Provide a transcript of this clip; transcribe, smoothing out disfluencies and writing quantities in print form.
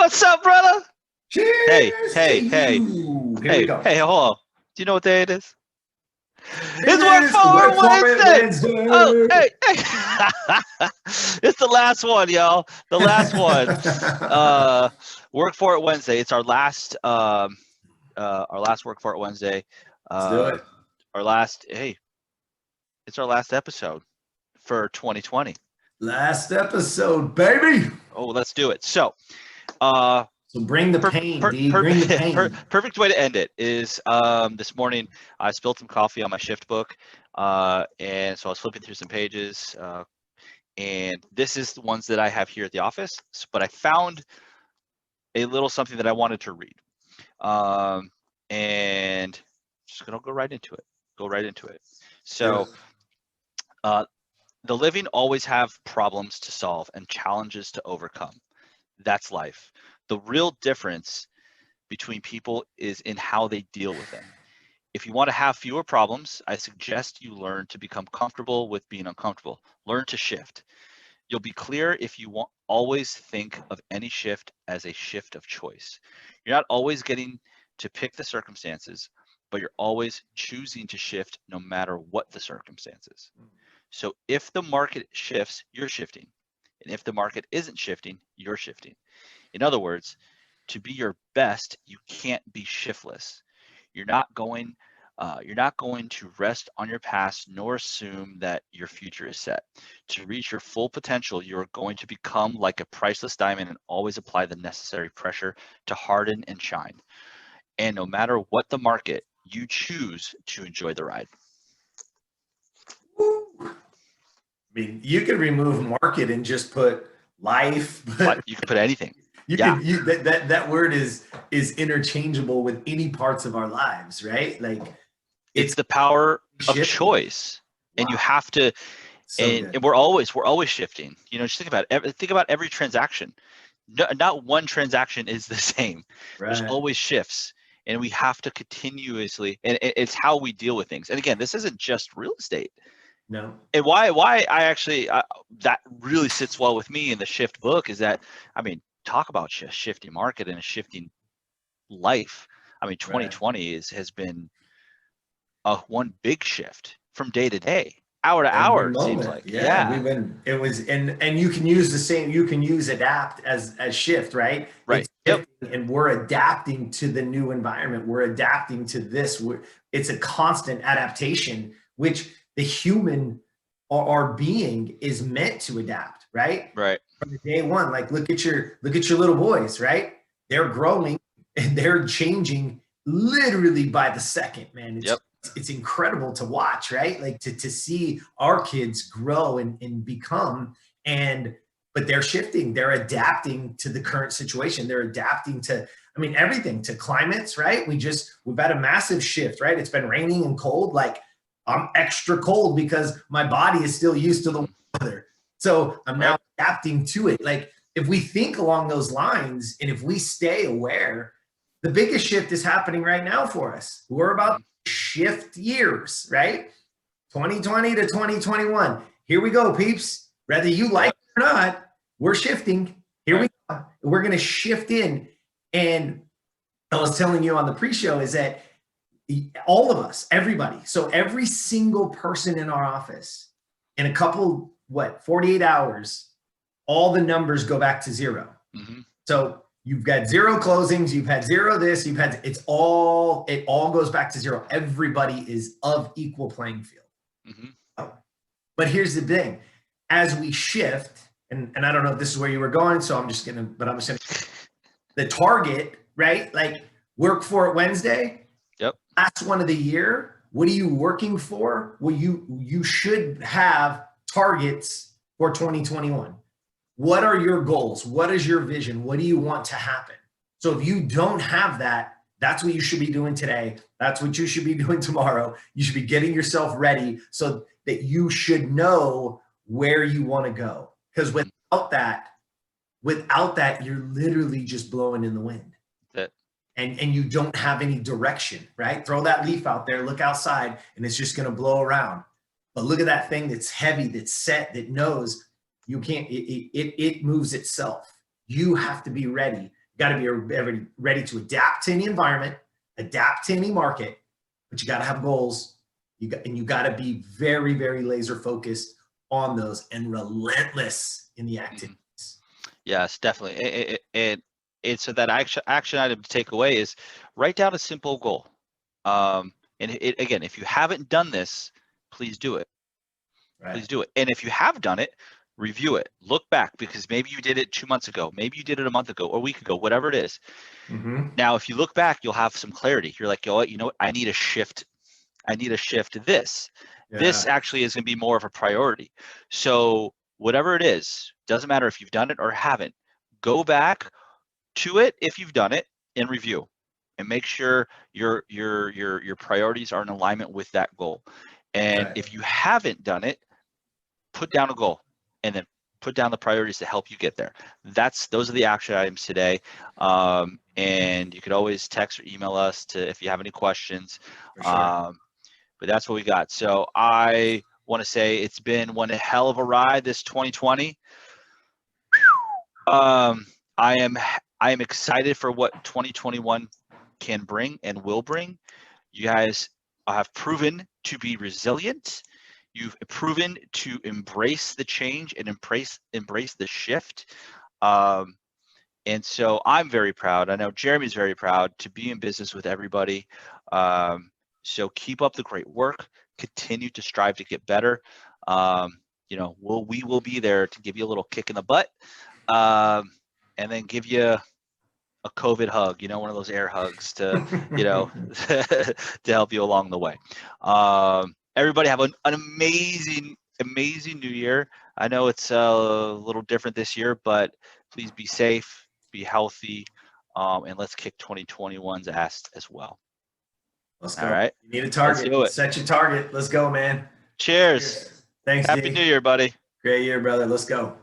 What's up, brother? Hey, Cheers to hey, hey, you. Here we hey, go. hey, hold on. Do you know what day it is? It It's Work is Forward Work For It Wednesday. Oh, Wednesday. hey, hey. It's the last one, y'all. The last one. Work For It Wednesday. It's our last Work For It Wednesday. Let's do it. It's our last episode for 2020. Last episode, baby. Oh, let's do it. So, So bring the pain, D. Bring the pain. perfect way to end it is this morning I spilled some coffee on my shift book, and so I was flipping through some pages, and this is the ones that I have here at the office, but I found a little something that I wanted to read, and just gonna go right into it. So the living always have problems to solve and challenges to overcome. That's life. The real difference between people is in how they deal with them. If you want to have fewer problems, I suggest you learn to become comfortable with being uncomfortable. Learn to shift. You'll be clear if you always think of any shift as a shift of choice. You're not always getting to pick the circumstances, but you're always choosing to shift no matter what the circumstances. So if the market shifts, you're shifting. And if the market isn't shifting, you're shifting. In other words, to be your best, you can't be shiftless. You're not going to rest on your past nor assume that your future is set. To reach your full potential, you're going to become like a priceless diamond and always apply the necessary pressure to harden and shine. And no matter what the market, you choose to enjoy the ride. I mean, you could remove market and just put life. But you can put anything. That word is interchangeable with any parts of our lives, right? Like it's the power of choice. Wow. And you have to and we're always shifting. You know, just think about every transaction. Not one transaction is the same. Right. There's always shifts, and we have to continuously, and it's how we deal with things. And again, this isn't just real estate. No. And why I actually that really sits well with me in the shift book is that, I mean, talk about a shifting market and a shifting life. I mean, 2020 has been one big shift from day to day, hour to hour. It seems like and you can use the same. You can use adapt as shift, right? Right. And we're adapting to the new environment. We're adapting to this. It's a constant adaptation, which the human our being is meant to adapt, right? Right. From day one, like look at your little boys, right? They're growing and they're changing literally by the second, man. It's incredible to watch, right? Like to see our kids grow and become, but they're shifting, they're adapting to the current situation. They're adapting to, I mean, everything, to climates, right? We've had a massive shift, right? It's been raining and cold. Like I'm extra cold because my body is still used to the weather. So I'm now adapting to it. Like if we think along those lines and if we stay aware, the biggest shift is happening right now for us. We're about to shift years, right? 2020 to 2021. Here we go, peeps. Whether you like it or not, we're shifting. Here we go. We're going to shift in. And I was telling you on the pre-show is that all of us, everybody, so every single person in our office, in a couple, 48 hours, all the numbers go back to zero. Mm-hmm. So you've got zero closings, you've had zero this, it all goes back to zero. Everybody is of equal playing field. Mm-hmm. But here's the thing, as we shift, and I don't know if this is where you were going, so I'm just gonna the target, right? Like Work For It Wednesday. Yep. Last one of the year. What are you working for? Well, you should have targets for 2021. What are your goals? What is your vision? What do you want to happen? So if you don't have that, that's what you should be doing today. That's what you should be doing tomorrow. You should be getting yourself ready so that you should know where you want to go. Because without that, you're literally just blowing in the wind. And you don't have any direction, right? Throw that leaf out there, look outside, and it's just going to blow around. But look at that thing that's heavy, that's set, that knows you can't, it moves itself. You have to be ready. got to be ready to adapt to any environment, adapt to any market, but you got to have goals. You got to be very, very laser focused on those and relentless in the activities. Yes, definitely. So that action item to take away is write down a simple goal. And again, if you haven't done this, please do it. Right. Please do it. And if you have done it, review it. Look back, because maybe you did it 2 months ago, maybe you did it a month ago or a week ago, whatever it is. Mm-hmm. Now, if you look back, you'll have some clarity. You're like, you know what? I need a shift. I need a shift to this. Yeah. This actually is going to be more of a priority. So whatever it is, doesn't matter if you've done it or haven't, go back to it if you've done it and review and make sure your priorities are in alignment with that goal. And if you haven't done it, put down a goal and then put down the priorities to help you get there. Those are the action items today. And you could always text or email us if you have any questions. Sure. But that's what we got. So I want to say it's been one hell of a ride, this 2020. I am excited for what 2021 can bring and will bring. You guys have proven to be resilient. You've proven to embrace the change and embrace the shift. And so I'm very proud. I know Jeremy's very proud to be in business with everybody. So keep up the great work. Continue to strive to get better. We will be there to give you a little kick in the butt, and then give you a COVID hug, one of those air hugs to, to help you along the way. Everybody have an amazing, amazing new year. I know it's a little different this year, but please be safe, be healthy, and let's kick 2021's ass as well. Let's go. All right. You need a target. Set your target. Let's go, man. Cheers. Thanks. Happy New Year, buddy. Great year, brother. Let's go.